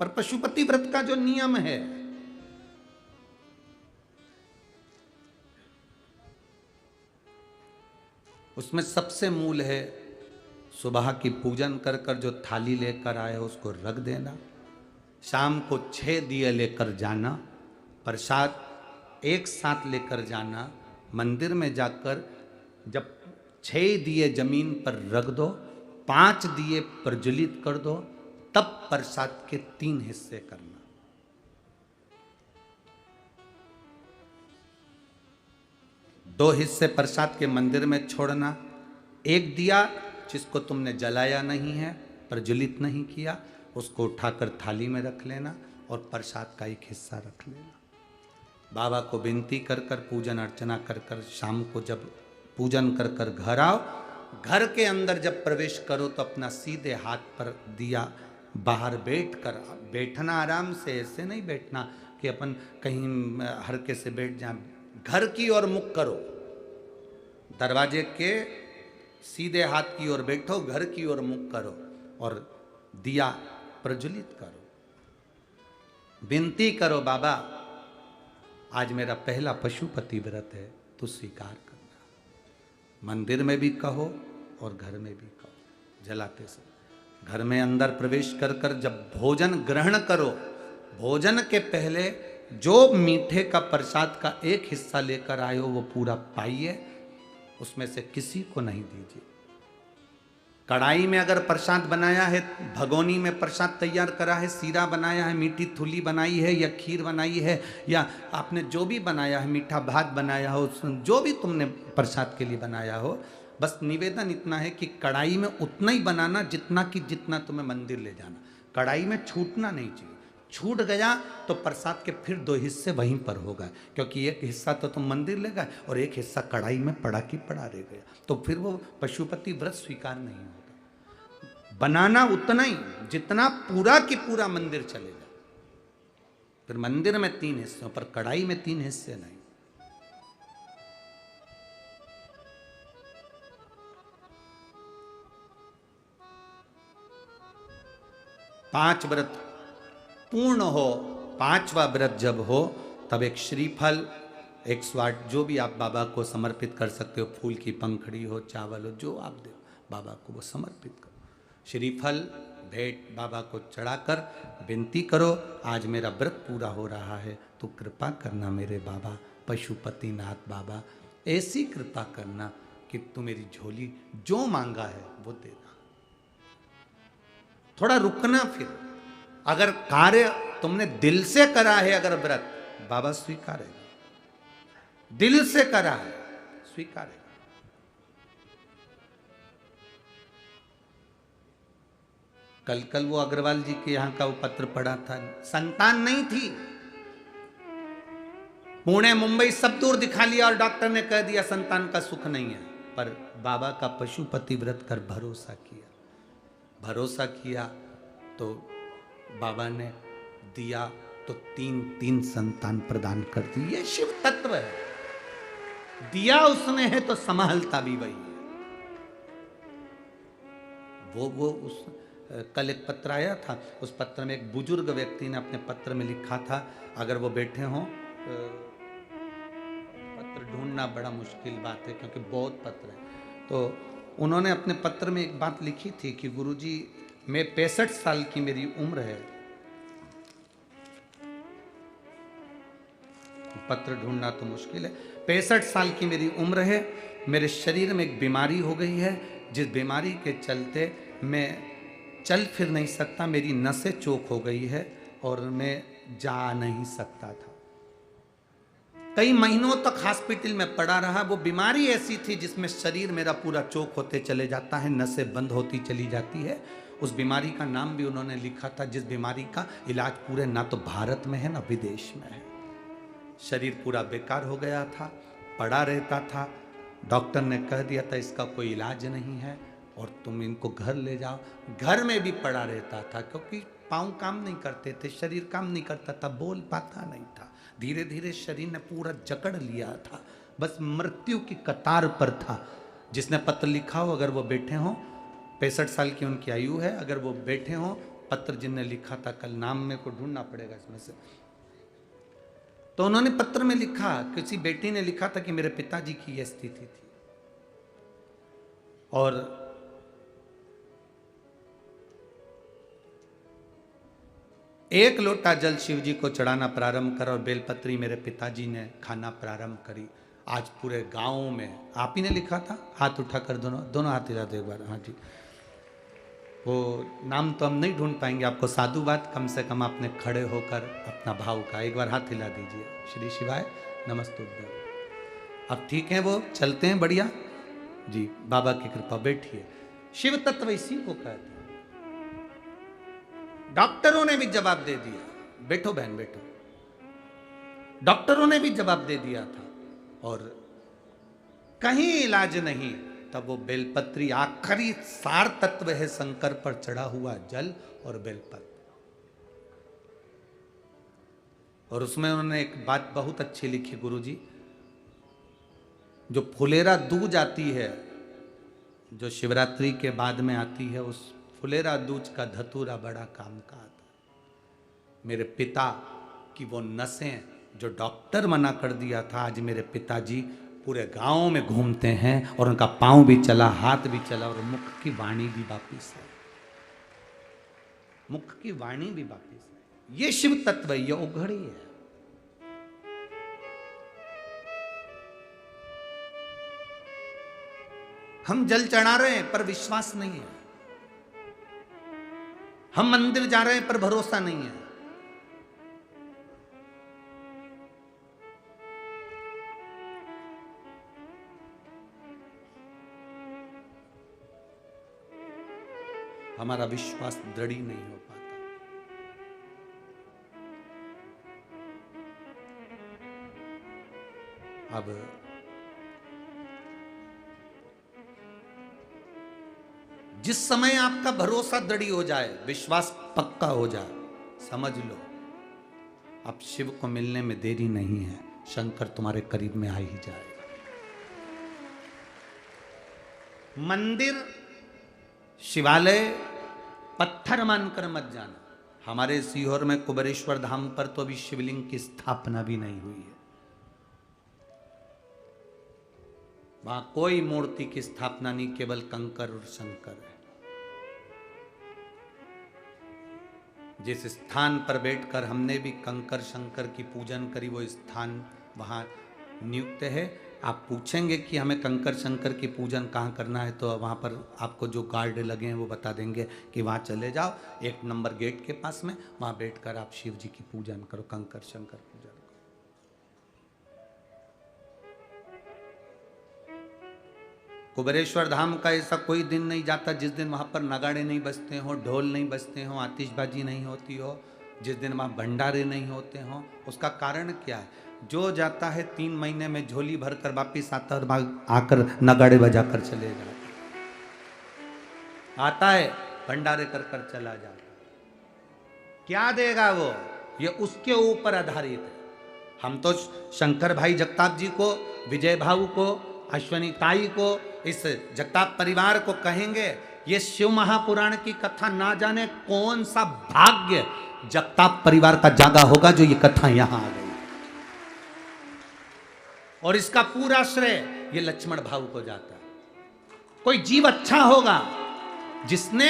पर पशुपति व्रत का जो नियम है उसमें सबसे मूल है सुबह की पूजन कर कर जो थाली लेकर आए उसको रख देना, शाम को 6 दिए लेकर जाना, प्रसाद एक साथ लेकर जाना, मंदिर में जाकर जब 6 दिए जमीन पर रख दो, 5 दिए प्रज्वलित कर दो, तब प्रसाद के 3 हिस्से करना। दो हिस्से प्रसाद के मंदिर में छोड़ना, एक दिया जिसको तुमने जलाया नहीं है, प्रज्वलित नहीं किया, उसको उठाकर थाली में रख लेना और प्रसाद का एक हिस्सा रख लेना। बाबा को विनती कर कर पूजन अर्चना कर कर शाम को जब पूजन कर कर घर आओ, घर के अंदर जब प्रवेश करो तो अपना सीधे हाथ पर दिया बाहर बैठ कर बैठना, आराम से, ऐसे नहीं बैठना कि अपन कहीं हरके से बैठ जाए। घर की ओर मुख करो, दरवाजे के सीधे हाथ की ओर बैठो, घर की ओर मुख करो और दिया प्रज्वलित करो। विनती करो, बाबा आज मेरा पहला पशुपति व्रत है, तो स्वीकार करना। मंदिर में भी कहो और घर में भी कहो। जलाते समय घर में अंदर प्रवेश कर कर जब भोजन ग्रहण करो, भोजन के पहले जो मीठे का प्रसाद का एक हिस्सा लेकर आए हो वो पूरा पाइए, उसमें से किसी को नहीं दीजिए। कढ़ाई में अगर प्रसाद बनाया है, भगोनी में प्रसाद तैयार करा है, सीरा बनाया है, मीठी थुली बनाई है या खीर बनाई है, या आपने जो भी बनाया है, मीठा भात बनाया हो, जो भी तुमने प्रसाद के लिए बनाया हो, बस निवेदन इतना है कि कढ़ाई में उतना ही बनाना जितना तुम्हें मंदिर ले जाना। कढ़ाई में छूटना नहीं चाहिए। छूट गया तो प्रसाद के फिर 2 हिस्से वहीं पर होगा, क्योंकि एक हिस्सा तो तुम मंदिर ले गए और एक हिस्सा कढ़ाई में पड़ा की पड़ा रह गया, तो फिर वो पशुपति व्रत स्वीकार नहीं होगा। बनाना उतना ही जितना पूरा की पूरा मंदिर चलेगा। फिर मंदिर में 3 हिस्सों पर, कढ़ाई में 3 हिस्से नहीं। पांच व्रत पूर्ण हो, 5वां व्रत जब हो तब एक श्रीफल, 108 जो भी आप बाबा को समर्पित कर सकते हो, फूल की पंखड़ी हो, चावल हो, जो आप दे बाबा को वो समर्पित करो। श्रीफल भेंट बाबा को चढ़ाकर विनती करो, आज मेरा व्रत पूरा हो रहा है, तो कृपा करना मेरे बाबा पशुपतिनाथ बाबा, ऐसी कृपा करना कि तू मेरी झोली जो मांगा है वो देना। थोड़ा रुकना, फिर अगर कार्य तुमने दिल से करा है, अगर व्रत, बाबा स्वीकारेगा। दिल से करा है, स्वीकारेगा। कल वो अग्रवाल जी के यहां का वो पत्र पढ़ा था, संतान नहीं थी, पुणे मुंबई सब दूर दिखा लिया और डॉक्टर ने कह दिया संतान का सुख नहीं है, पर बाबा का पशुपति व्रत कर भरोसा किया। भरोसा किया तो बाबा ने दिया, तो 3 संतान प्रदान कर दी। ये शिव तत्व है। दिया उसने है तो संभालता भी वही है। वो उस कल एक पत्र आया था, उस पत्र में एक बुजुर्ग व्यक्ति ने अपने पत्र में लिखा था, अगर वो बैठे हों, पत्र ढूंढना बड़ा मुश्किल बात है क्योंकि बहुत पत्र है, तो उन्होंने अपने पत्र में एक बात लिखी थी कि गुरुजी मैं 65 साल की मेरी उम्र है। पत्र ढूंढना तो मुश्किल है। 65 साल की मेरी उम्र है, मेरे शरीर में एक बीमारी हो गई है, जिस बीमारी के चलते मैं चल फिर नहीं सकता, मेरी नसें चोक हो गई है और मैं जा नहीं सकता था। कई महीनों तक हॉस्पिटल में पड़ा रहा। वो बीमारी ऐसी थी जिसमें शरीर मेरा पूरा चोक होते चले जाता है, नसें बंद होती चली जाती है। उस बीमारी का नाम भी उन्होंने लिखा था, जिस बीमारी का इलाज पूरे ना तो भारत में है ना विदेश में है। शरीर पूरा बेकार हो गया था, पड़ा रहता था। डॉक्टर ने कह दिया था इसका कोई इलाज नहीं है और तुम इनको घर ले जाओ। घर में भी पड़ा रहता था क्योंकि पाँव काम नहीं करते थे, शरीर काम नहीं करता था, बोल पाता नहीं था। धीरे धीरे शरीर ने पूरा जकड़ लिया था, बस मृत्यु की कतार पर था। जिसने पत्र लिखा हो, अगर वो बैठे हों, 65 साल की उनकी आयु है, अगर वो बैठे हों पत्र जिनने लिखा था, कल नाम मेरे को ढूंढना पड़ेगा इसमें से, तो उन्होंने पत्र में लिखा, किसी बेटी ने लिखा था कि मेरे पिताजी की यह स्थिति थी और एक लोटा जल शिव जी को चढ़ाना प्रारंभ कर और बेलपत्री मेरे पिताजी ने खाना प्रारंभ करी। आज पूरे गांव में, आप ही ने लिखा था, हाथ उठाकर दोनों हाथ हिला दो एक बार। हाँ जी, वो नाम तो हम नहीं ढूंढ पाएंगे, आपको साधुवाद, कम से कम आपने खड़े होकर अपना भाव का एक बार हाथ हिला दीजिए। श्री शिवाय नमस्तुभ्यं। अब ठीक है, वो चलते हैं बढ़िया जी, बाबा की कृपा। बैठिए। शिव तत्व इसी को कहते हैं। डॉक्टरों ने भी जवाब दे दिया, बैठो बहन बैठो, डॉक्टरों ने भी जवाब दे दिया था और कहीं इलाज नहीं, तब वो बेलपत्री आखिरी सार तत्व है शंकर पर चढ़ा हुआ जल और बेलपत्र। और उसमें उन्होंने एक बात बहुत अच्छी लिखी गुरुजी, जो फुलेरा दूज आती है, जो शिवरात्रि के बाद में आती है, उस फुलेरा दूज का धतूरा बड़ा काम का आता है। मेरे पिता की वो नसें जो डॉक्टर मना कर दिया था, आज मेरे पिताजी पूरे गांव में घूमते हैं और उनका पांव भी चला, हाथ भी चला और मुख की वाणी भी वापिस है, मुख की वाणी भी वापिस है। ये शिव तत्व, ये उघड़ी है। हम जल चढ़ा रहे हैं पर विश्वास नहीं है, हम मंदिर जा रहे हैं पर भरोसा नहीं है। हमारा विश्वास दृढ़ ही नहीं हो पाता। अब जिस समय आपका भरोसा दृढ़ हो जाए, विश्वास पक्का हो जाए, समझ लो अब शिव को मिलने में देरी नहीं है, शंकर तुम्हारे करीब में आ ही जाएगा। मंदिर शिवालय पत्थर मानकर मत जाना। हमारे सीहोर में कुबेरेश्वर धाम पर तो अभी शिवलिंग की स्थापना भी नहीं हुई है, वहां कोई मूर्ति की स्थापना नहीं, केवल कंकर और शंकर है। जिस स्थान पर बैठकर हमने भी कंकर शंकर की पूजन करी, वो स्थान वहां नियुक्त है। आप पूछेंगे कि हमें कंकर शंकर की पूजन कहाँ करना है, तो वहाँ पर आपको जो गार्ड लगे हैं वो बता देंगे कि वहाँ चले जाओ, 1 नंबर गेट के पास में, वहाँ बैठकर आप शिव जी की पूजन करो, कंकर शंकर पूजन करो। कुबेरेश्वर धाम का ऐसा कोई दिन नहीं जाता जिस दिन वहाँ पर नगाड़े नहीं बजते हो, ढोल नहीं बजते हो, आतिशबाजी नहीं होती हो, जिस दिन वहाँ भंडारे नहीं होते हो। उसका कारण क्या है? जो जाता है 3 महीने में झोली भरकर वापिस आता है और आकर नगाड़े बजाकर चले जाता है, आता है भंडारे कर कर चला जाता है। क्या देगा वो? ये उसके ऊपर आधारित है। हम तो शंकर भाई जगताप जी को, विजय भाऊ को, अश्वनी ताई को, इस जगताप परिवार को कहेंगे, ये शिव महापुराण की कथा ना जाने कौन सा भाग्य जगताप परिवार का जागा होगा जो ये कथा यहां आ गई। और इसका पूरा श्रेय ये लक्ष्मण भाऊ को जाता है। कोई जीव अच्छा होगा जिसने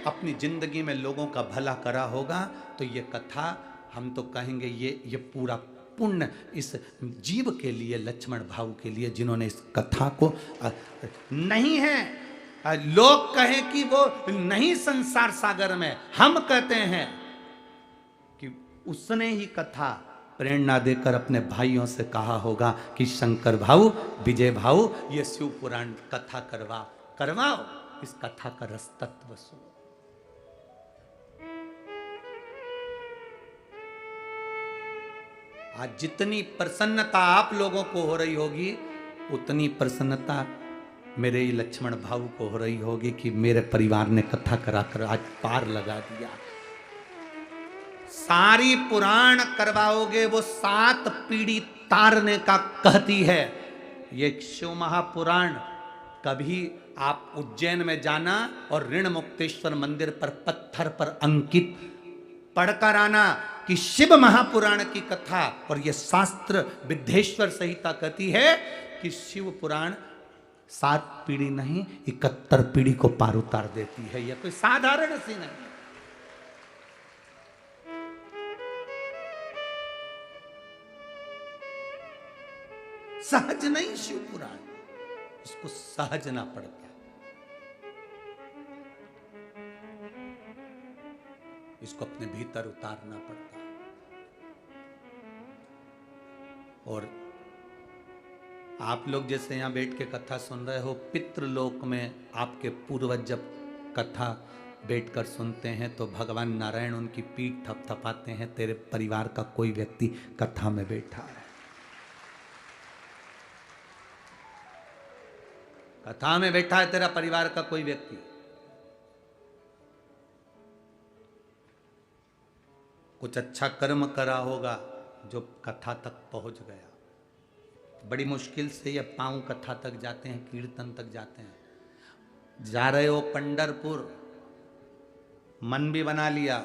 अपनी जिंदगी में लोगों का भला करा होगा, तो ये कथा हम तो कहेंगे ये पूरा पुण्य इस जीव के लिए, लक्ष्मण भाऊ के लिए, जिन्होंने इस कथा को नहीं है लोग कहें कि वो नहीं संसार सागर में, हम कहते हैं कि उसने ही कथा प्रेरणा देकर अपने भाइयों से कहा होगा कि शंकर भाऊ, विजय भाऊ, ये शिव पुराण कथा करवाओ, इस कथा का रस तत्व सुनो। आज जितनी प्रसन्नता आप लोगों को हो रही होगी, उतनी प्रसन्नता मेरे लक्ष्मण भाऊ को हो रही होगी कि मेरे परिवार ने कथा कराकर आज पार लगा दिया। सारी पुराण करवाओगे, वो 7 पीढ़ी तारने का कहती है। ये शिव महापुराण कभी आप उज्जैन में जाना और ऋण मुक्तेश्वर मंदिर पर पत्थर पर अंकित पढ़कर आना कि शिव महापुराण की कथा, और यह शास्त्र विद्धेश्वर संहिता कहती है कि शिव पुराण 7 पीढ़ी नहीं 71 पीढ़ी को पार उतार देती है। यह कोई साधारण सी नहीं, सहज नहीं शिव पुराण, इसको सहजना पड़ता, इसको अपने भीतर उतारना पड़ता। और आप लोग जैसे यहां बैठ के कथा सुन रहे हो, पितृलोक में आपके पूर्वज जब कथा बैठकर सुनते हैं तो भगवान नारायण उनकी पीठ थपथपाते हैं, तेरे परिवार का कोई व्यक्ति कथा में बैठा है। कथा में बैठा है तेरा परिवार का कोई व्यक्ति। कुछ अच्छा कर्म करा होगा जो कथा तक पहुंच गया। बड़ी मुश्किल से ये पांव कथा तक जाते हैं, कीर्तन तक जाते हैं। जा रहे हो पंढरपुर, मन भी बना लिया,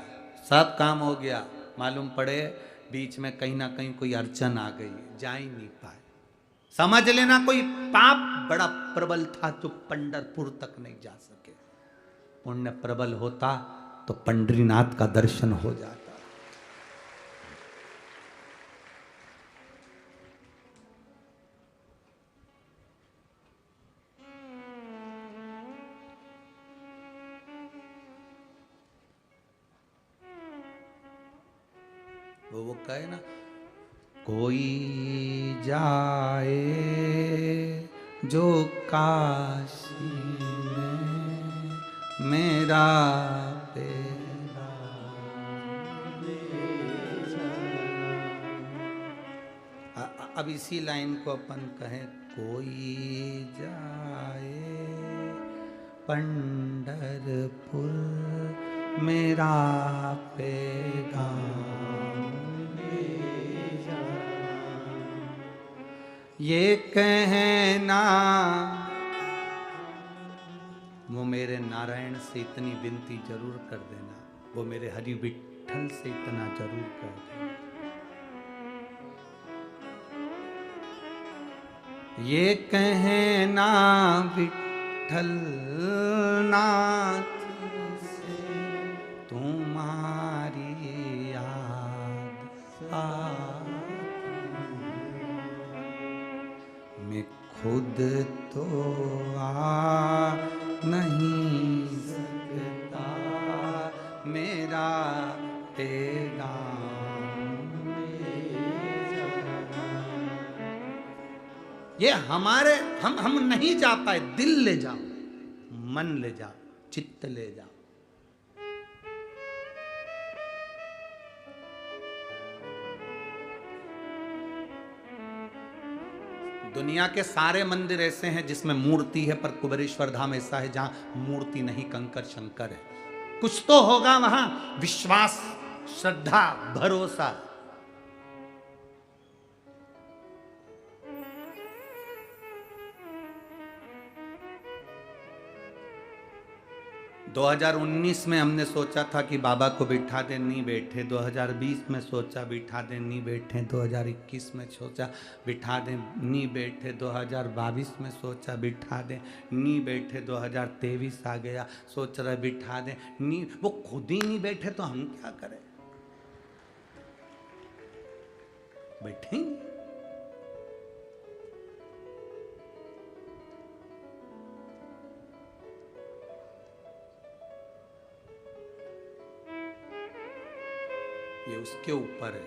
सब काम हो गया, मालूम पड़े बीच में कहीं ना कहीं कोई अड़चन आ गई, जा ही नहीं पाए। समझ लेना कोई पाप बड़ा प्रबल था जो पंढरपुर तक नहीं जा सके। पुण्य प्रबल होता तो पंडरीनाथ का दर्शन हो जाता। वो कहे ना, कोई जाए जो काशी में मेरा पेरा। अब इसी लाइन को अपन कहें, कोई जाए पंढरपुर मेरा पैगाम, ये कहना। वो मेरे नारायण से इतनी विनती जरूर कर देना, वो मेरे हरि विठल से इतना जरूर कर देना, ये कहना विठल नाथ से तुम्हारी याद मैं खुद तो आ नहीं सकता, मेरा पैगाम ये हमारे हम नहीं जा पाए। दिल ले जाओ, मन ले जाओ, चित्त ले जाओ। दुनिया के सारे मंदिर ऐसे हैं जिसमें मूर्ति है, पर कुबेरेश्वर धाम ऐसा है जहां मूर्ति नहीं, कंकर शंकर है। कुछ तो होगा वहां, विश्वास, श्रद्धा, भरोसा। दो 2019 में हमने सोचा था कि बाबा को बिठा दे, नहीं बैठे। 2020 में सोचा बिठा दे, नहीं बैठे। 2021 में सोचा बिठा दे, नहीं बैठे। 2022 में सोचा बिठा दे, नहीं बैठे। 2023 आ गया, सोच रहे बिठा दे, नहीं, वो खुद ही नहीं बैठे तो हम क्या करें? बैठेंगे। ये उसके ऊपर है।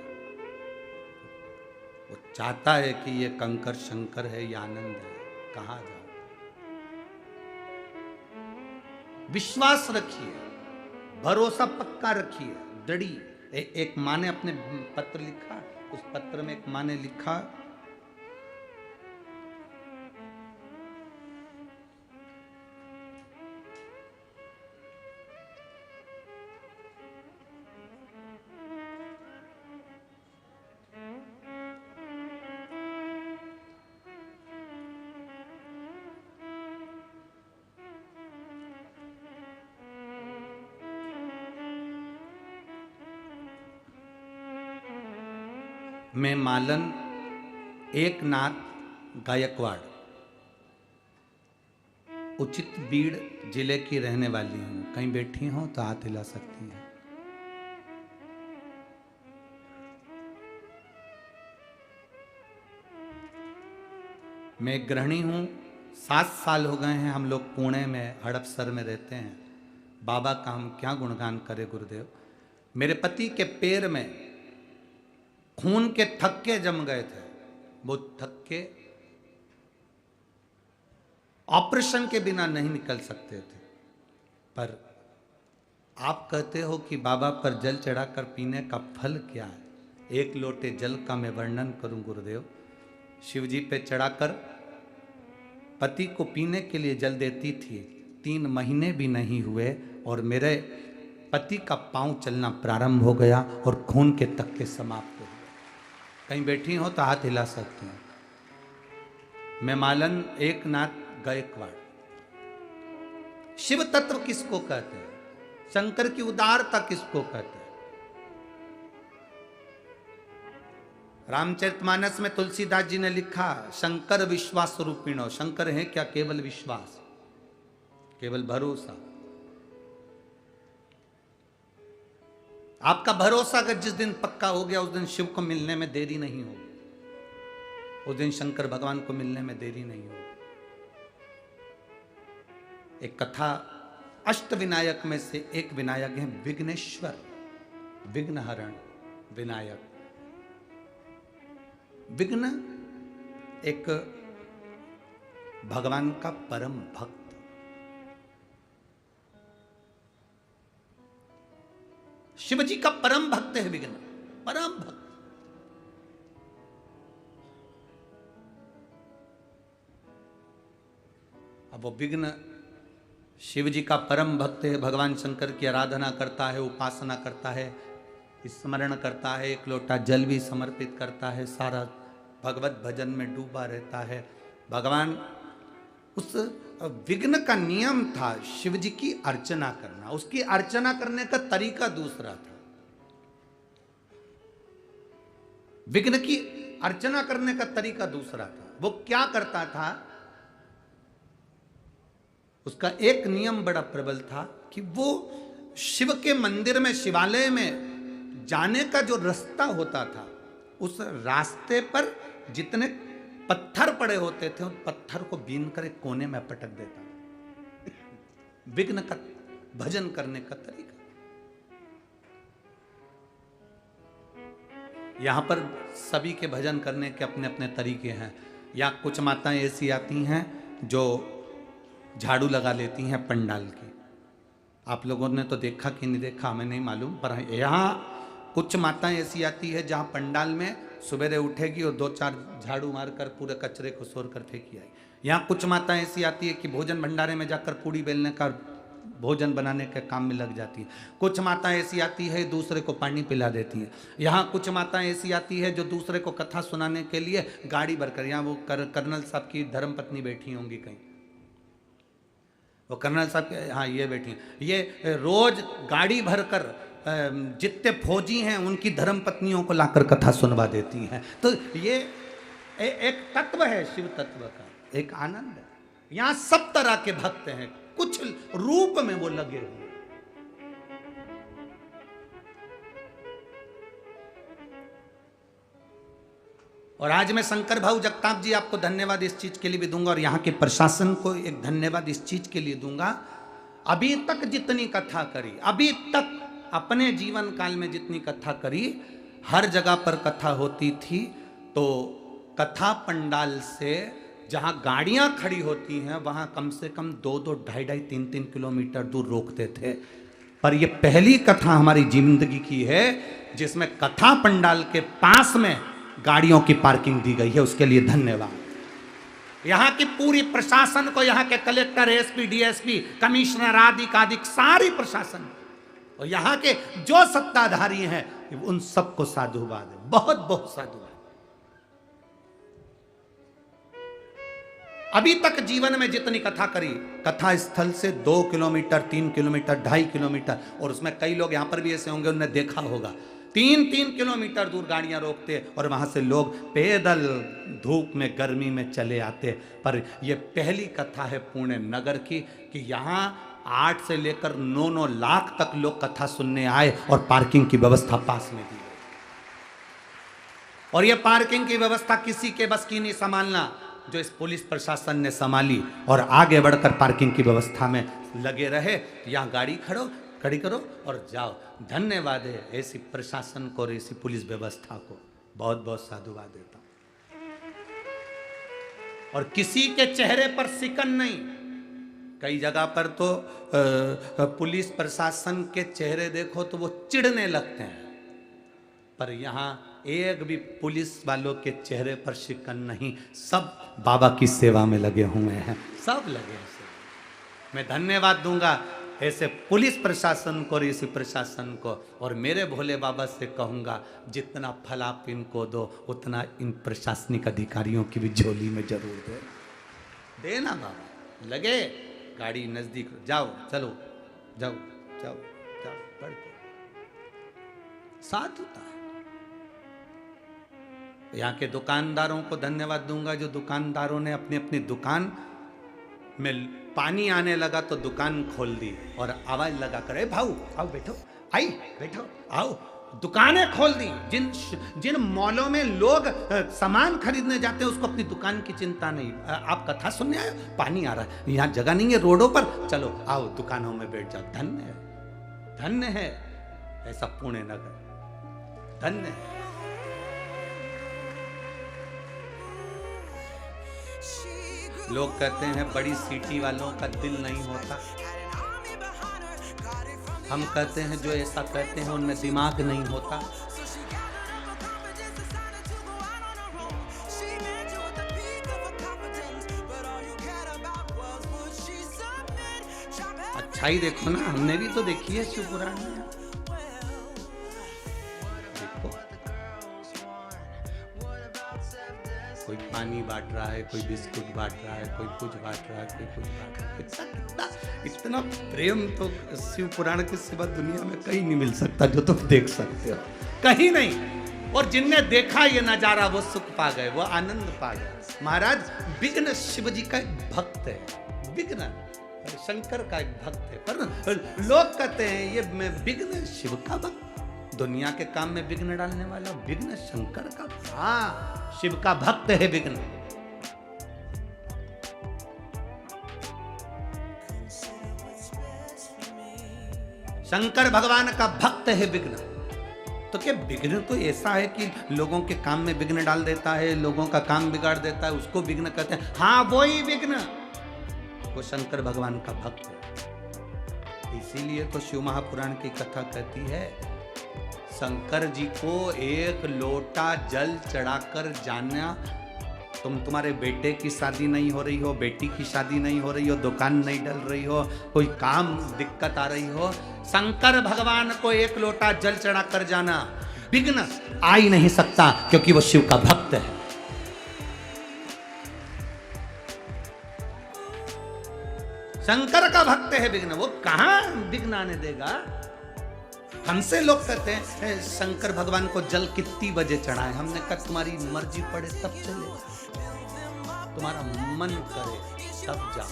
वो चाहता है कि ये कंकर शंकर है, ये आनंद है, कहाँ जाओ? विश्वास रखिए, भरोसा पक्का रखिए, दृढ़ी। एक माँ ने अपने पत्र लिखा, उस पत्र में एक माँ ने लिखा, मैं मालन एकनाथ गायकवाड़ उचित बीड़ जिले की रहने वाली हूं। कहीं बैठी हो तो हाथ हिला सकती हैं। मैं गृहिणी हूं। 7 साल हो गए हैं हम लोग पुणे में हड़पसर में रहते हैं। बाबा का हम क्या गुणगान करें गुरुदेव। मेरे पति के पैर में खून के थक्के जम गए थे। वो थक्के ऑपरेशन के बिना नहीं निकल सकते थे। पर आप कहते हो कि बाबा पर जल चढ़ाकर पीने का फल क्या है। 1 लोटे जल का मैं वर्णन करूं गुरुदेव। शिव जी पे चढ़ाकर पति को पीने के लिए जल देती थी। 3 महीने भी नहीं हुए और मेरे पति का पांव चलना प्रारंभ हो गया और खून के तक्के समाप्त हो गए। कहीं बैठी हो तो हाथ हिला सकते हैं। मैं मालन एकनाथ गायकवाड़। शिव तत्व किसको कहते हैं, शंकर की उदारता किसको कहते हैं। रामचरितमानस में तुलसीदास जी ने लिखा, शंकर विश्वास रूपिणो। शंकर है क्या केवल विश्वास, केवल भरोसा। आपका भरोसा अगर जिस दिन पक्का हो गया उस दिन शिव को मिलने में देरी नहीं होगी। उस दिन शंकर भगवान को मिलने में देरी नहीं होगी। एक कथा, अष्ट विनायक में से एक विनायक है विघ्नेश्वर, विघ्नहरण विनायक। विघ्न एक भगवान का परम भक्त। शिव जी का परम भक्त है विघ्न, परम भक्त। अब वो विघ्न शिव जी का परम भक्त है। भगवान शंकर की आराधना करता है, उपासना करता है, स्मरण करता है, 1 लोटा जल भी समर्पित करता है, सारा भगवत भजन में डूबा रहता है। भगवान उस विघ्न का नियम था शिव जी की अर्चना करना। उसकी अर्चना करने का तरीका दूसरा था। विघ्न की अर्चना करने का तरीका दूसरा था। वो क्या करता था, उसका एक नियम बड़ा प्रबल था कि वो शिव के मंदिर में, शिवालय में जाने का जो रास्ता होता था, उस रास्ते पर जितने पत्थर पड़े होते थे उन पत्थर को बीन कर एक कोने में पटक देता। विघ्न का भजन करने का तरीका। यहां पर सभी के भजन करने के अपने अपने तरीके हैं। या कुछ माताएं ऐसी आती हैं जो झाड़ू लगा लेती हैं पंडाल की। आप लोगों ने तो देखा कि नहीं देखा हमें नहीं मालूम, पर यहाँ कुछ माताएं ऐसी आती है जहाँ पंडाल में सवेरे उठेगी और 2-4 झाड़ू मारकर पूरे कचरे को सोर कर फेंकी आई। यहाँ कुछ माताएं ऐसी आती है कि भोजन भंडारे में जाकर पूड़ी बेलने का, भोजन बनाने के काम में लग जाती है। कुछ माताएं ऐसी आती है दूसरे को पानी पिला देती हैं। यहाँ कुछ माताएं ऐसी आती है जो दूसरे को कथा सुनाने के लिए गाड़ी भरकर, यहाँ वो कर्नल साहब की धर्मपत्नी बैठी होंगी कहीं, वो कर्नल साहब के हाँ ये बैठी हैं, ये रोज गाड़ी भरकर जितने फौजी हैं उनकी धर्म पत्नियों को लाकर कथा सुनवा देती हैं। तो ये एक तत्व है शिव तत्व का, एक आनंद है। यहाँ सब तरह के भक्त हैं, कुछ रूप में वो लगे हुए। और आज मैं शंकर भाऊ जगताप जी आपको धन्यवाद इस चीज के लिए भी दूंगा और यहाँ के प्रशासन को एक धन्यवाद इस चीज के लिए दूंगा। अभी तक जितनी कथा करी, अभी तक अपने जीवन काल में जितनी कथा करी, हर जगह पर कथा होती थी तो कथा पंडाल से जहाँ गाड़ियाँ खड़ी होती हैं वहाँ कम से कम 2-2, 2.5-2, 3-3 किलोमीटर दूर रोकते थे। पर ये पहली कथा हमारी जिंदगी की है जिसमें कथा पंडाल के पास में गाड़ियों की पार्किंग दी गई है, उसके लिए धन्यवाद। यहाँ की पूरी प्रशासन को, यहाँ के कलेक्टर, एसपी, डीएसपी, कमिश्नर आदि सारी प्रशासन और यहाँ के जो सत्ताधारी हैं उन सबको साधुवाद है, बहुत बहुत साधुवाद। अभी तक जीवन में जितनी कथा करी, कथा स्थल से 2 किलोमीटर, 3 किलोमीटर, 2.5 किलोमीटर, और उसमें कई लोग यहाँ पर भी ऐसे होंगे उन्हें देखा होगा 3-3 किलोमीटर दूर गाड़ियां रोकते और वहां से लोग पैदल धूप में गर्मी में चले आते। पर यह पहली कथा है पुणे नगर की कि यहाँ 8 से लेकर 9-9 लाख तक लोग कथा सुनने आए और पार्किंग की व्यवस्था पास में दी गई। और यह पार्किंग की व्यवस्था किसी के बस की नहीं संभालना, जो इस पुलिस प्रशासन ने संभाली और आगे बढ़कर पार्किंग की व्यवस्था में लगे रहे। यहाँ गाड़ी खड़ी करो और जाओ। धन्यवाद है ऐसी प्रशासन को और ऐसी पुलिस व्यवस्था को, बहुत बहुत साधुवाद देता हूं। और किसी के चेहरे पर सिकन नहीं। कई जगह पर तो पुलिस प्रशासन के चेहरे देखो तो वो चिढ़ने लगते हैं, पर यहाँ एक भी पुलिस वालों के चेहरे पर शिकन नहीं। सब बाबा की सेवा में लगे हुए हैं, सब लगे हैं। मैं धन्यवाद दूंगा ऐसे पुलिस प्रशासन को और इसी प्रशासन को। और मेरे भोले बाबा से कहूंगा जितना फल आप इनको दो उतना इन प्रशासनिक अधिकारियों की भी झोली में जरूर दे देना बाबा। लगे गाड़ी नजदीक, जाओ चलो जाओ जाओ जाओ, बढ़ते साथ होता है। यहाँ के दुकानदारों को धन्यवाद दूंगा जो दुकानदारों ने अपनी अपनी दुकान में पानी आने लगा तो दुकान खोल दी और आवाज लगा कर, भाऊ आओ बैठो, आई बैठो आओ, दुकानें खोल दी। जिन मॉलों में लोग सामान खरीदने जाते हैं उसको अपनी दुकान की चिंता नहीं। आप कथा सुनने आए, पानी आ रहा है, यहाँ जगह नहीं है रोडों पर, चलो आओ दुकानों में बैठ जाओ। धन्य है, धन्य है ऐसा पुणे नगर, धन्य है। लोग कहते हैं बड़ी सिटी वालों का दिल नहीं होता। हम कहते हैं जो ऐसा कहते हैं उनमें दिमाग नहीं होता। अच्छाई देखो ना, हमने भी तो देखी है शिव पुराण में। कोई पानी बांट रहा है, कोई बिस्कुट बांट रहा है, कोई कुछ बांट रहा है, कोई कुछ बांट रहा है। इतना प्रेम तो शिव पुराण के सिवा दुनिया में कहीं नहीं मिल सकता जो तुम देख सकते हो, कहीं नहीं। और जिनने देखा ये नजारा वो सुख पा गए, वो आनंद पा गए। महाराज विघ्न शिव जी का एक भक्त है, विघ्न शंकर का एक भक्त है, पर लोग कहते हैं ये विघ्न शिव का भक्त, दुनिया के काम में विघ्न डालने वाला विघ्न शंकर का। हाँ, शिव का भक्त है विघ्न। शंकर भगवान का भक्त है विघ्न। तो क्या विघ्न तो ऐसा है कि लोगों के काम में विघ्न डाल देता है, लोगों का काम बिगाड़ देता है, उसको विघ्न कहते हैं। हाँ, वो ही विघ्न, वो शंकर भगवान का भक्त है। इसीलिए तो शिव महापुराण की कथा कहती है शंकर जी को एक लोटा जल चढ़ाकर जाना। तुम्हारे बेटे की शादी नहीं हो रही हो, बेटी की शादी नहीं हो रही हो, दुकान नहीं डल रही हो, कोई काम दिक्कत आ रही हो, शंकर भगवान को एक लोटा जल चढ़ाकर जाना, विघ्न आ ही नहीं सकता क्योंकि वो शिव का भक्त है। शंकर का भक्त है विघ्न, वो कहां विघ्न आने देगा। हमसे लोग कहते हैं शंकर भगवान को जल कितनी बजे चढ़ाएं। हमने कहा तुम्हारी मर्जी पड़े तब चले, तुम्हारा मन करे तब जाओ।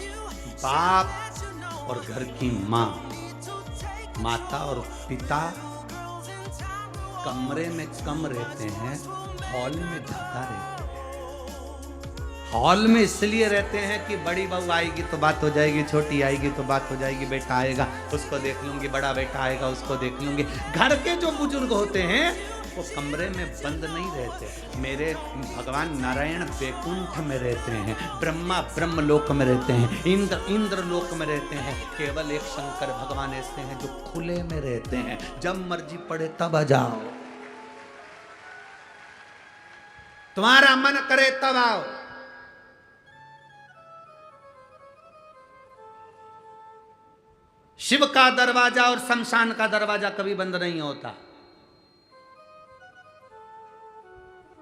बाप और घर की माँ, माता और पिता कमरे में कम रहते हैं, हॉल में ज्यादा रहते हैं। हॉल में इसलिए रहते हैं कि बड़ी बहू आएगी तो बात हो जाएगी, छोटी आएगी तो बात हो जाएगी, बेटा आएगा उसको देख लूंगी, बड़ा बेटा आएगा उसको देख लूंगी। घर के जो बुजुर्ग होते हैं वो कमरे में बंद नहीं रहते। मेरे भगवान नारायण वैकुंठ में रहते हैं, ब्रह्मा ब्रह्मलोक में रहते हैं, इंद्र इंद्रलोक में रहते हैं। केवल एक शंकर भगवान ऐसे हैं जो खुले में रहते हैं, जब मर्जी पड़े तब आ जाओ, तुम्हारा मन करे तब आओ। शिव का दरवाजा और शमशान का दरवाजा कभी बंद नहीं होता।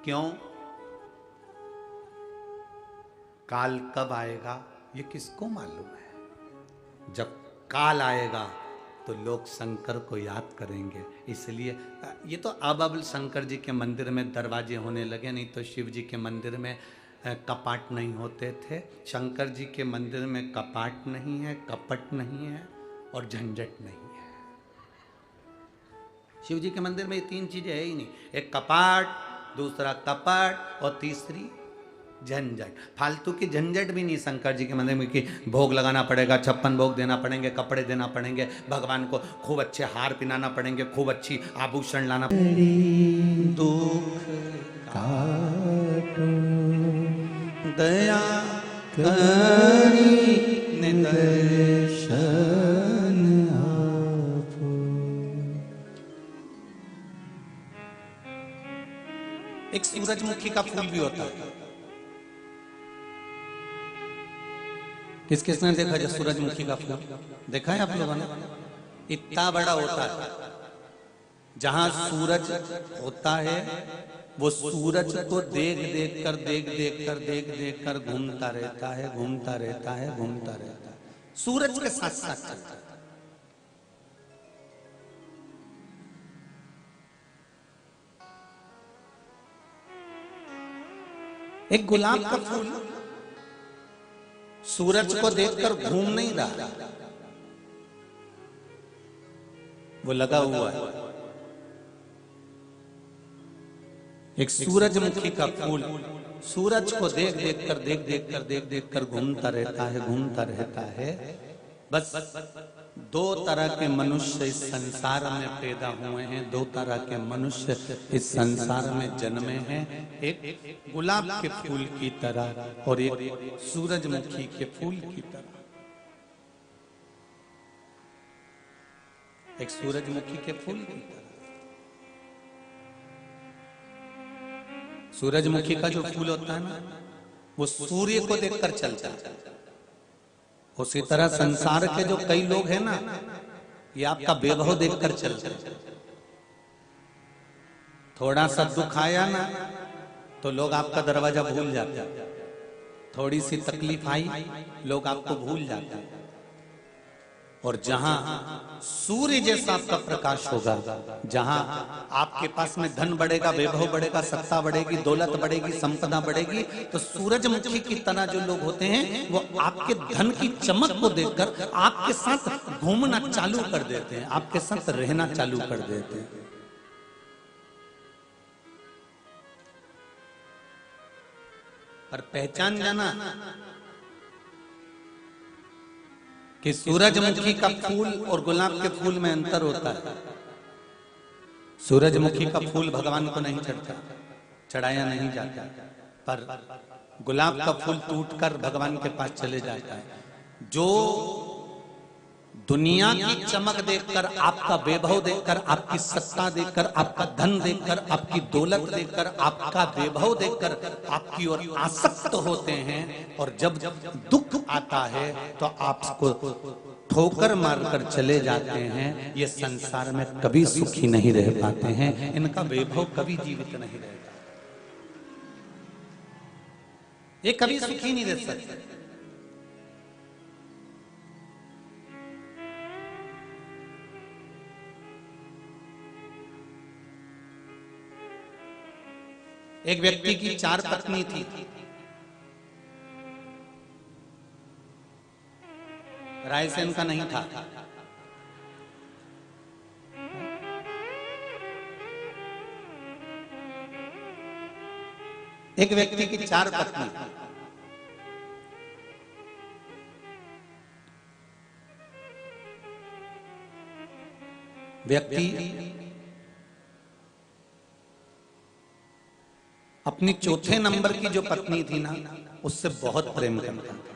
क्यों? काल कब आएगा ये किसको मालूम है। जब काल आएगा तो लोग शंकर को याद करेंगे। इसलिए ये तो अब शंकर जी के मंदिर में दरवाजे होने लगे, नहीं तो शिव जी के मंदिर में कपाट नहीं होते थे। शंकर जी के मंदिर में कपाट नहीं है, कपट नहीं है और झंझट नहीं है। शिव जी के मंदिर में ये तीन चीजें है ही नहीं, एक कपाट, दूसरा कपट और तीसरी झंझट। फालतू की झंझट भी नहीं शंकर जी के मंदिर में कि भोग लगाना पड़ेगा, 56 भोग देना पड़ेंगे, कपड़े देना पड़ेंगे, भगवान को खूब अच्छे हार पहनाना पड़ेंगे, खूब अच्छी आभूषण लाना दुख काटो दया करी निदर्शन आपो। एक सूरजमुखी का फूल भी होता है। किस किसने देखा जो सूरजमुखी का फूल देखा है आप लोगों ने? इतना बड़ा होता है, जहां सूरज होता है वो सूरज को देख देख कर घूमता रहता है, घूमता रहता है, घूमता रहता है, सूरज के साथ साथ चलता है। एक गुलाब का फूल सूरज को देखकर घूम नहीं रहा, वो लगा हुआ है। एक सूरजमुखी का फूल सूरज को देख कर घूमता रहता है, घूमता रहता है। बस दो तरह के मनुष्य इस संसार में पैदा हुए हैं, दो तरह के मनुष्य इस संसार में जन्मे हैं, एक गुलाब के फूल की तरह और एक सूरजमुखी के फूल की तरह। एक सूरजमुखी के फूल की तरह। सूरजमुखी का जो फूल होता है ना, वो सूर्य को देखकर चलता है। उसी तरह संसार के जो कई लोग हैं ना, ये आपका वैभव देखकर चलते हैं। थोड़ा सा दुख आया ना तो लोग आपका दरवाजा भूल जाते हैं, थोड़ी सी तकलीफ आई लोग आपको भूल जाते हैं। और जहां सूर्य जैसा आपका प्रकाश होगा, जहां आपके पास में धन बढ़ेगा, वैभव बढ़ेगा, सत्ता बढ़ेगी, दौलत बढ़ेगी, संपदा बढ़ेगी, तो सूरजमुखी की तरह जो लोग होते हैं वो आपके धन की चमक को देखकर आपके साथ घूमना चालू कर देते हैं, आपके साथ रहना चालू कर देते हैं। पर पहचान जाना कि सूरजमुखी का फूल और गुलाब के फूल में अंतर होता है। सूरजमुखी का फूल भगवान को नहीं चढ़ता, चढ़ाया नहीं जाता, पर गुलाब का फूल टूटकर भगवान के पास चले जाता है। जो दुनिया की चमक देखकर, आपका वैभव देखकर, आपकी सत्ता देखकर, आपका धन देखकर, आपकी दौलत देखकर, आपका वैभव देखकर आपकी ओर आसक्त होते हैं, और जब दुख आता है तो आपको ठोकर मारकर चले जाते हैं, ये संसार में कभी सुखी नहीं रह पाते हैं, इनका वैभव कभी जीवित नहीं रहता, ये कभी सुखी नहीं रह सकते। एक व्यक्ति की 4 पत्नी थी। रायसेन का नहीं था। एक व्यक्ति की 4 पत्नी। व्यक्ति अपनी चौथे नंबर की जो पत्नी थी ना, उससे बहुत प्रेम करता था।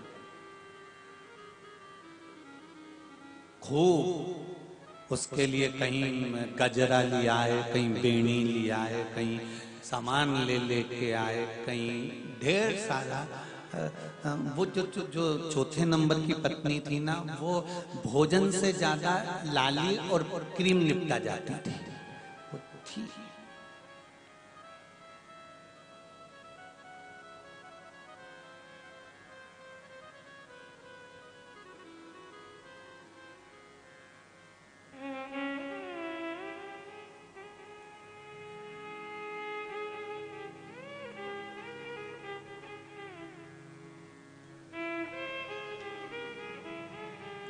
खूब उसके लिए कहीं गजरा लिया है, कहीं बेणी लिया है, कहीं सामान ले लेके आए, कहीं ढेर सारा। वो जो चौथे नंबर की पत्नी थी ना, वो भोजन से ज्यादा लाली और क्रीम निपटा जाती थी। वो थी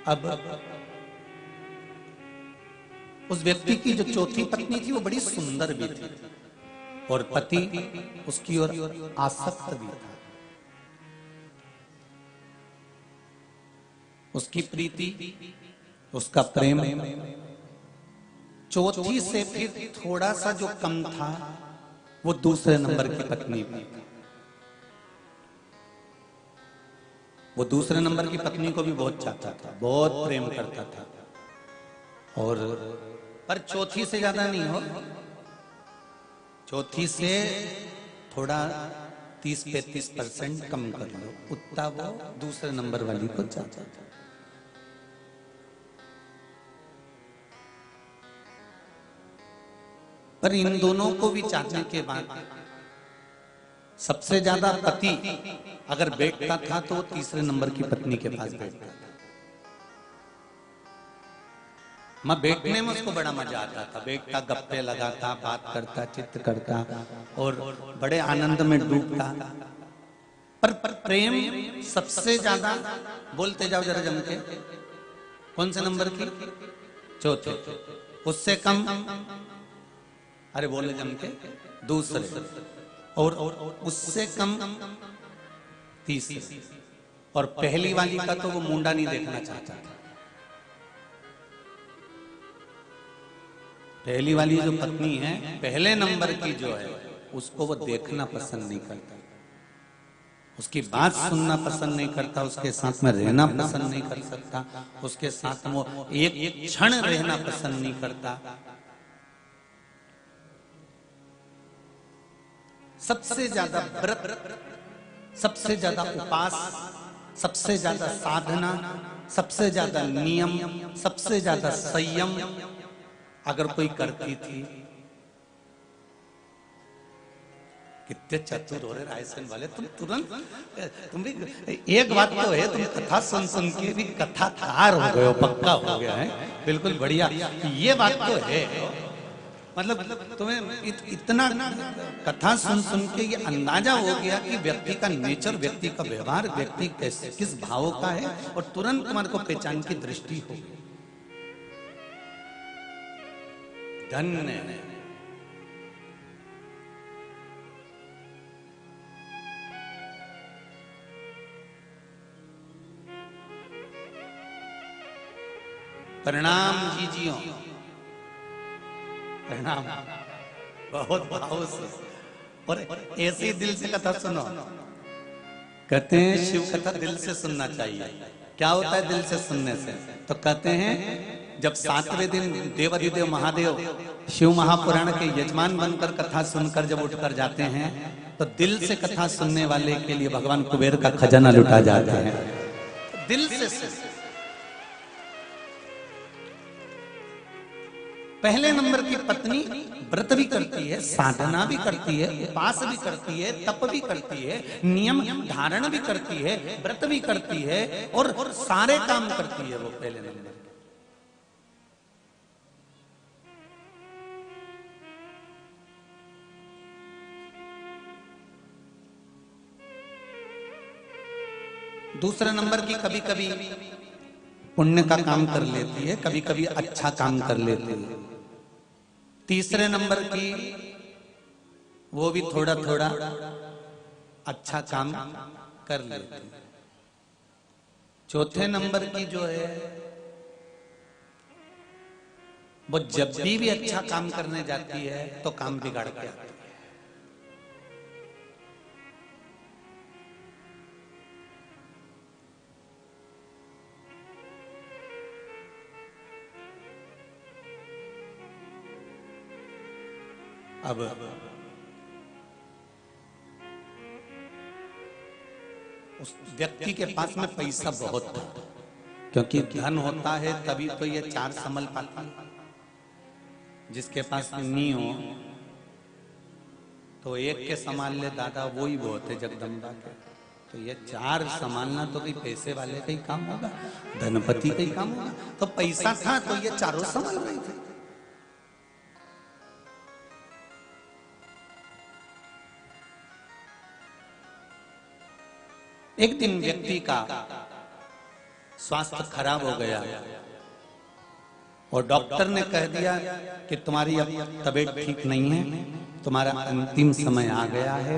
अब उस व्यक्ति की जो चौथी पत्नी थी वो बड़ी सुंदर भी थी और पति उसकी ओर आसक्त भी था। उसकी प्रीति, उसका प्रेम चौथी से फिर थोड़ा सा जो कम था, वो दूसरे नंबर की पत्नी भी थी। वो दूसरे नंबर की पत्नी को भी बहुत चाहता था, बहुत प्रेम करता था, और पर चौथी से ज्यादा नहीं हो, चौथी से थोड़ा 30-35% कम कर लो, उतना वो दूसरे नंबर वाली को चाहता था। पर इन दोनों को भी चाहने के बाद सबसे ज्यादा पति अगर बैठता था तो तीसरे नंबर की पत्नी के पास बैठता था। मैं बैठने में उसको बड़ा मजा आता था, बैठता, गप्पे लगाता, बात करता, चित्त करता और बड़े आनंद में डूबता। पर प्रेम सबसे ज्यादा, बोलते जाओ जरा जम के, कौन से नंबर की? चौथे। उससे कम, अरे बोले जम के, दूसरे, और उससे कम तीसरे, और पहली वाली का तो वो मुंडा नहीं देखना चाहता था। पहली वाली जो पत्नी है, पहले नंबर की जो है, उसको वो देखना पसंद नहीं करता, उसकी बात सुनना पसंद नहीं करता, उसके साथ में रहना पसंद नहीं कर सकता, उसके साथ वो एक क्षण रहना पसंद नहीं करता। सबसे ज्यादा व्रत, सबसे ज्यादा उपास, सबसे ज्यादा साधना, सबसे ज्यादा नियम, सबसे ज्यादा संयम अगर कोई करती थी। कितने चतुर हो रहे रायसेन वाले तुम, तुरंत तुम भी। एक बात तो है, तुम कथा सुन सुन के भी कथाकार हो गए हो, पक्का हो गया है, बिल्कुल बढ़िया। ये बात तो है, मतलब तुम्हें इतना कथा सुन सुन के ये अंदाजा हो गया कि व्यक्ति का नेचर, व्यक्ति का व्यवहार, व्यक्ति कैसे किस भाव का है, और तुरंत तुम्हारे को पहचान की दृष्टि हो गई। धन्य। प्रणाम जीजियो, प्रणाम, बहुत भाव से, और ऐसे दिल से कथा सुनो। कहते हैं शिव कथा दिल से सुनना चाहिए। क्या होता है दिल से सुनने से? तो कहते हैं जब 7वें दिन देवाधिदेव महादेव शिव महापुराण के यजमान बनकर कथा सुनकर जब उठकर जाते हैं, तो दिल से कथा सुनने वाले के लिए भगवान कुबेर का खजाना लुटा जाते हैं। दिल से। पहले नंबर की पत्नी व्रत भी करती है, साधना भी करती है, उपास भी करती है, तप भी करती है, नियम धारण भी करती है, व्रत भी करती है, और सारे काम करती है वो पहले नंबर। दूसरे नंबर की कभी कभी पुण्य का काम कर लेती है, कभी कभी अच्छा काम कर लेती है। तीसरे नंबर की वो भी थोड़ा थोड़ा अच्छा काम कर लेती है। चौथे नंबर की जो है, वो जब भी अच्छा काम करने जाती है तो काम बिगाड़ के आती है। अब उस व्यक्ति के पास में पैसा बहुत था, क्योंकि धन होता है तभी तो ये चार संभल पाती है। जिसके पास में नहीं हो तो एक के संभाल ले दादा, वो ही बहुत है जगदम्बा के। तो ये चार संभालना तो कोई पैसे वाले का ही काम होगा, धनपति का ही काम होगा। तो पैसा था तो ये चारों संभाल रही थी। एक दिन व्यक्ति का स्वास्थ्य खराब हो गया और डॉक्टर ने कह दिया कि तुम्हारी अब तबीयत ठीक नहीं है, तुम्हारा अंतिम समय आ गया है,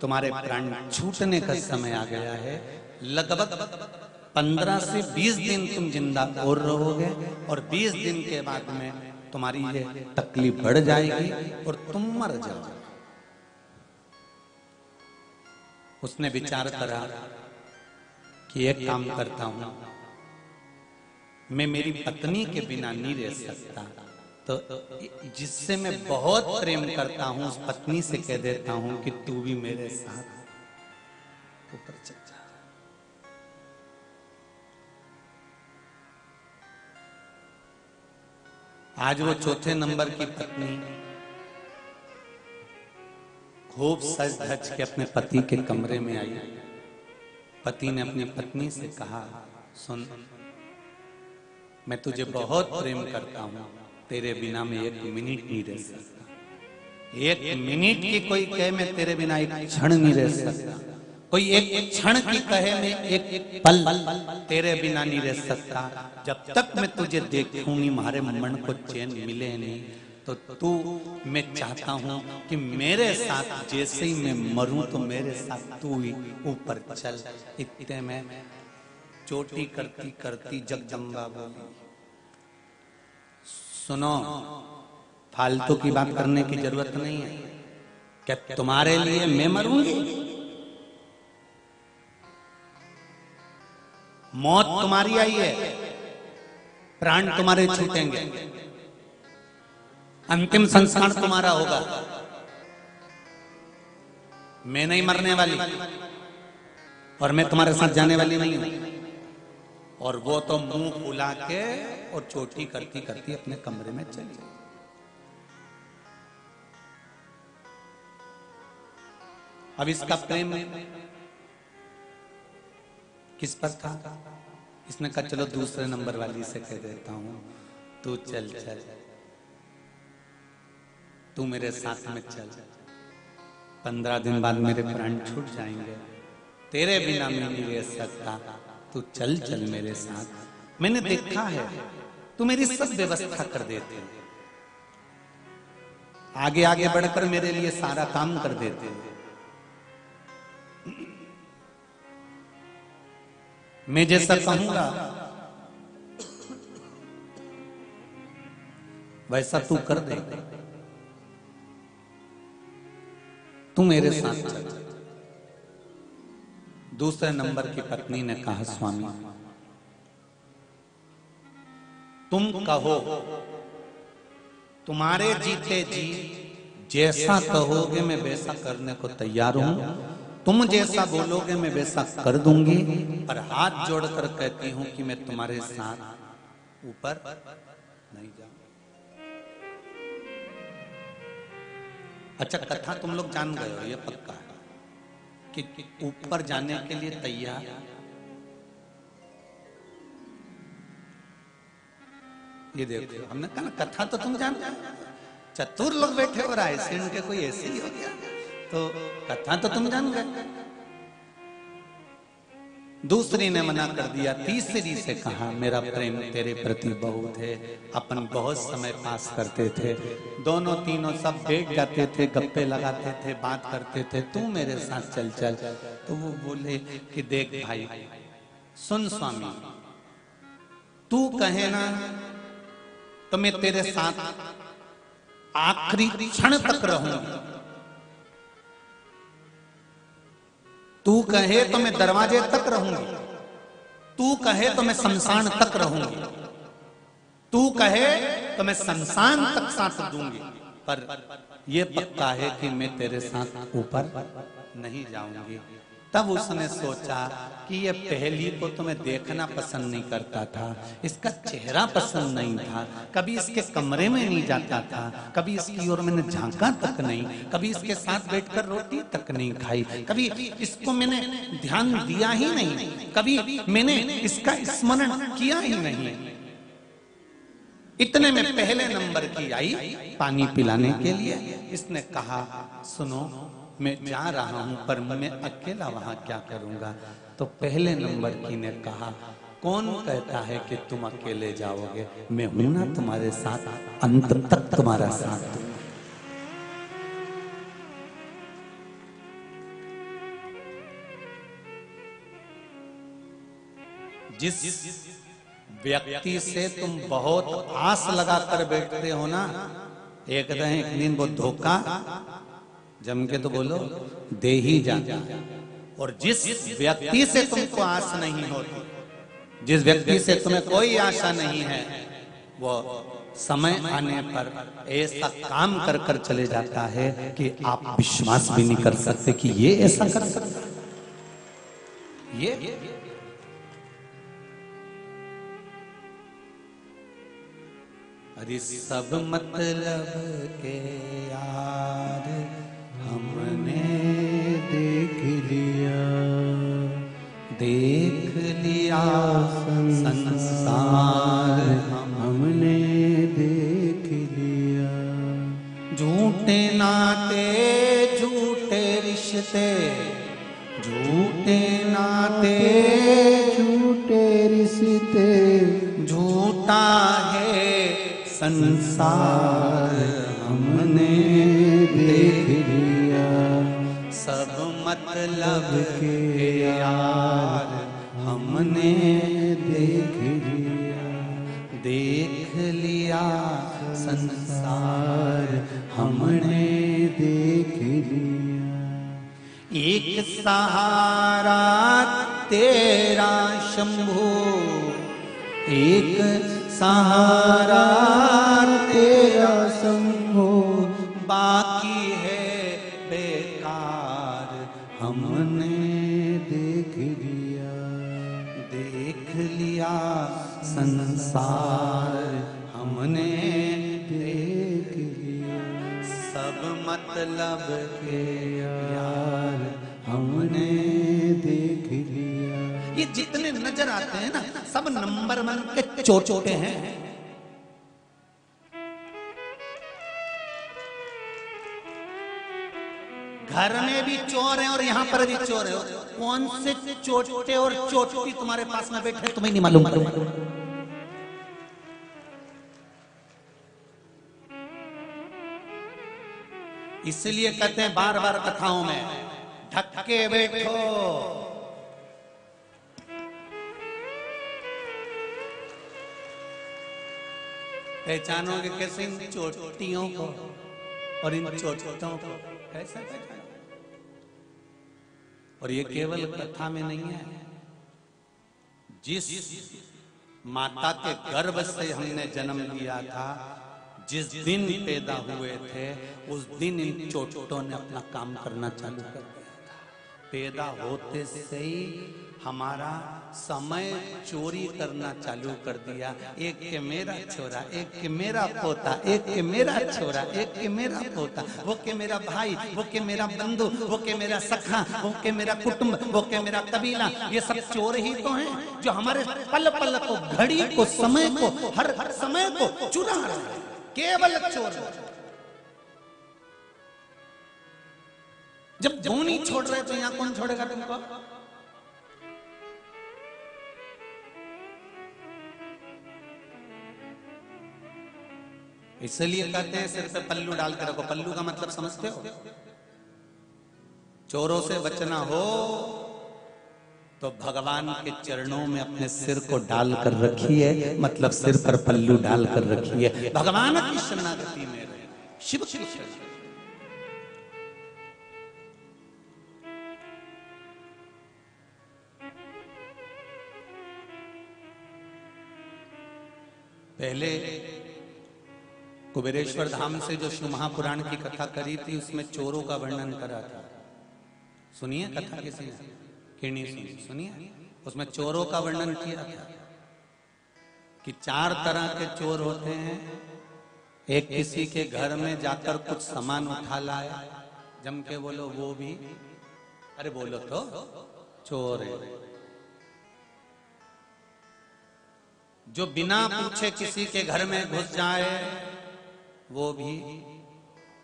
तुम्हारे प्राण छूटने का समय आ गया है, लगभग 15 से 20 दिन तुम जिंदा और रहोगे और 20 दिन के बाद में तुम्हारी ये तकलीफ बढ़ जाएगी और तुम मर जाओगे। उसने विचार करा कि एक काम करता हूं, मैं मेरी पत्नी के बिना नहीं रह सकता, तो जिससे मैं बहुत प्रेम करता हूं उस पत्नी से कह देता हूं कि तू भी मेरे साथ ऊपर चल जा। आज वो चौथे नंबर की पत्नी खूब सज धज के अपने पति के कमरे में आई। पति ने अपनी पत्नी से कहा, सुन, मैं तुझे बहुत प्रेम करता हूं, तेरे बिना मैं एक मिनट नहीं रह सकता। एक मिनट की कोई कहे मैं तेरे बिना एक क्षण नहीं रह सकता, कोई एक क्षण की कहे मैं एक पल तेरे बिना नहीं रह सकता। जब तक मैं तुझे देखूं नहीं, हमारे मन को चैन मिले नहीं, तो तू, मैं चाहता हूं कि मेरे साथ जैसे ही मैं मरूं तो मेरे साथ तू ही ऊपर चल। इतने में चोटी करती करती जगदम्बा बोली, सुनो, फालतू की बात करने की जरूरत नहीं है। क्या तुम्हारे लिए मैं मरूंगी? मौत तुम्हारी आई है, प्राण तुम्हारे छूटेंगे, अंतिम संस्कार तुम्हारा होगा। मैं नहीं मरने वाली और मैं तुम्हारे साथ जाने वाली नहीं हूं। और वो तो मुंह फुला के और चोटी करती करती अपने कमरे में चली गई। अब इसका प्रेम किस पर था? इसने कहा चलो दूसरे नंबर वाली से कह देता हूं, तू चल चल, तू मेरे साथ में चल, 15 दिन बाद मेरे प्राण छूट जाएंगे, तेरे बिना मैं नहीं रह सकता, तू चल चल मेरे साथ। मैंने देखा है तू मेरी सब व्यवस्था कर देते, आगे आगे बढ़कर मेरे लिए सारा काम कर देते। मैं जैसा कहूंगा वैसा तू कर दे, तू मेरे साथ चल। दूसरे नंबर की पत्नी ने कहा, स्वामी तुम कहो, तुम्हारे जीते जी जैसा कहोगे मैं वैसा करने को तैयार हूं, तुम जैसा बोलोगे मैं वैसा कर दूंगी, पर हाथ जोड़कर कहती हूं कि मैं तुम्हारे साथ ऊपर नहीं जाऊं। अच्छा, कथा तुम लोग जान गए हो, ये पक्का है कि ऊपर जाने के लिए तैयार। ये देखो, हमने कहा कथा तो तुम जान गए, चतुर लोग बैठे हो, रायसेन के कोई ऐसे ही हो गया, तो कथा तो तुम जान गए। दूसरी ने मना कर दिया, तीसरी से कहा, मेरा प्रेम तेरे प्रति बहुत है, अपन बहुत समय पास करते थे, दोनों तीनों सब बैठ जाते थे, गप्पे लगाते थे, बात करते थे, तू मेरे साथ चल चल। तो वो बोले कि देख भाई, सुन स्वामी, तू कहे ना तो मैं तेरे साथ आखिरी क्षण तक रहूंगी, तू कहे तो मैं दरवाजे तक रहूंगी, तू कहे तो मैं शमशान तक रहूंगी, तू कहे तो मैं शमशान तक साथ दूंगी, पर यह पक्का है कि मैं तेरे साथ ऊपर नहीं जाऊंगी। तब उसने सोचा कि ये पहली को तो मैं देखना पसंद नहीं करता था, इसका चेहरा पसंद नहीं था, कभी इसके कमरे में नहीं जाता था, कभी इसकी ओर मैंने झांका तक नहीं, कभी इसके साथ बैठकर रोटी तक नहीं खाई, कभी इसको मैंने ध्यान दिया ही नहीं, कभी मैंने इसका स्मरण किया ही नहीं। इतने में पहले नंबर की आई पानी पिलाने के लिए। इसने कहा, सुनो मैं जा रहा हूं, पर मैं अकेला वहां क्या करूंगा? तो पहले नंबर की ने कहा, कौन कहता है कि तुम अकेले जाओगे? मैं हूं ना तुम्हारे साथ, अंत तक तुम्हारा साथ दूंगा। जिस व्यक्ति से तुम बहुत आस लगा कर बैठते हो ना, एक दिन वो धोखा जम के तो बोलो दे ही जाता है। और जिस व्यक्ति से तुमको आस नहीं होती, जिस व्यक्ति से तुम्हें कोई आशा नहीं है, वो समय आने पर ऐसा काम कर कर चले जाता है कि आप विश्वास भी नहीं कर सकते कि ये ऐसा कर सकता है। ये अरे सब मतलब के यार हमने देख लिया, देख लिया संसार हमने देख लिया। झूठे नाते झूठे रिश्ते, झूठे नाते झूठे रिश्ते, झूठा है संसार हमने देख लिया। सब मतलब के यार हमने देख लिया, देख लिया संसार हमने देख लिया। एक सहारा तेरा शंभू, एक सहारा तेरा शंभो, बाकी है बेकार हमने देख लिया, देख लिया संसार हमने देख लिया। सब मतलब के यार हमने देख लिया। ये जितने नजर आते हैं ना, सब नंबर वन के चोटे हैं। घर में भी चोर हैं और यहां पर भी चोर है। कौन से चोटे और चोटी तुम्हारे पास में बैठे तुम्हें नहीं मालूम। इसलिए कहते हैं बार बार कथाओं में, ढक के बैठो। पहचानोगे कैसे इन चोटियों को और इन चोटों को? कैसे पहचानोगे? और ये केवल कथा में नहीं है। जिस माता के गर्भ से हमने जन्म लिया था, जिस दिन पैदा हुए थे, उस दिन इन चोटों ने अपना काम करना चालू कर दिया था। पैदा होते से ही हमारा समय चोरी करना चालू कर दिया। एक के मेरा छोरा, एक के मेरा पोता, एक के मेरा छोरा, एक के मेरा पोता, वो के मेरा भाई, वो के मेरा बंधु, वो के मेरा सखा, वो के मेरा कुटुंब, वो के मेरा कबीला। ये सब चोर ही तो हैं जो हमारे पल पल को, घड़ी को, समय को, हर समय को चुरा रहे हैं। केवल चोर। जब धोनी छोड़ रहे तो यहां कौन छोड़ेगा तुमको? इसलिए कहते हैं सिर पे पल्लू डाल के रखो। पल्लू का मतलब समझते हो? चोरों से बचना हो तो भगवान के चरणों में अपने सिर को डाल कर रखिए, मतलब सिर पर पल्लू डाल कर रखिए। भगवान की शरणागति में रहे, शिव की शरण। पहले कुबेरेश्वर धाम से जो शिव महापुराण की कथा करी थी, उसमें चोरों का वर्णन करा था। सुनिए कथा किसी ने? किरणी सुनिए। उसमें चोरों का वर्णन किया था कि 4 तरह के चोर होते हैं। एक किसी के घर में जाकर कुछ सामान उठा लाया, जम के बोलो वो भी, अरे बोलो तो चोर है। जो बिना पूछे किसी के घर में घुस जाए, वो भी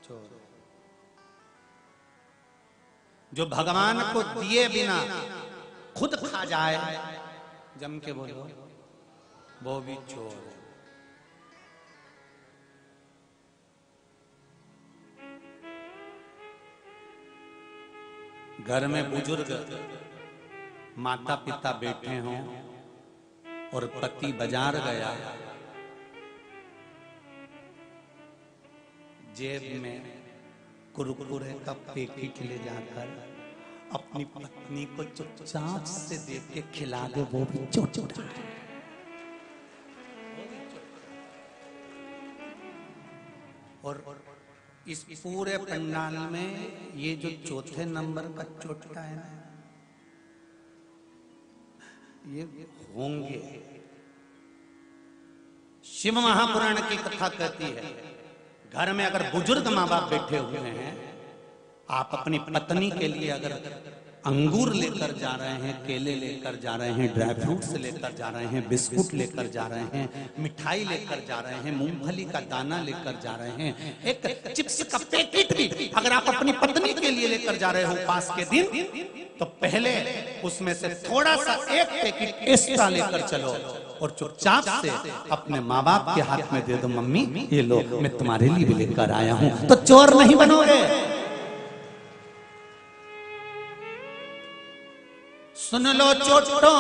चोर। जो भगवान को दिए बिना खुद खा जाए, जम के बोलो, वो भी चोर है। घर में बुजुर्ग माता पिता बैठे हों और पति बाजार गया, जेब में कुरकुरे का पैकेट ले जाकर अपनी पत्नी को चुपचाप से देख के खिला दे, वो भी चोर। और इस पूरे पंडाल में ये जो चौथे नंबर का चोटका है ना, ये होंगे। शिव महापुराण की कथा कहती है, घर में अगर बुजुर्ग माँ बाप बैठे हुए हैं, आप अपनी पत्नी के लिए अगर अंगूर लेकर जा रहे हैं, केले लेकर जा रहे हैं, ड्राई फ्रूट्स लेकर जा रहे हैं, बिस्कुट लेकर जा रहे हैं, मिठाई लेकर जा रहे हैं, मूंगफली का दाना लेकर जा रहे हैं, एक चिप्स का पैकेट भी अगर आप अपनी पत्नी के लिए लेकर जा रहे हो पास के दिन, तो पहले उसमें से थोड़ा सा एक पैकेट एक्स्ट्रा लेकर चलो और चुपचाप से अपने माँ बाप के हाथ में दे दो, मम्मी ये लो मैं तुम्हारे लिए भी लेकर आया हूं, तो चोर नहीं बनोगे। सुन लो चोटो,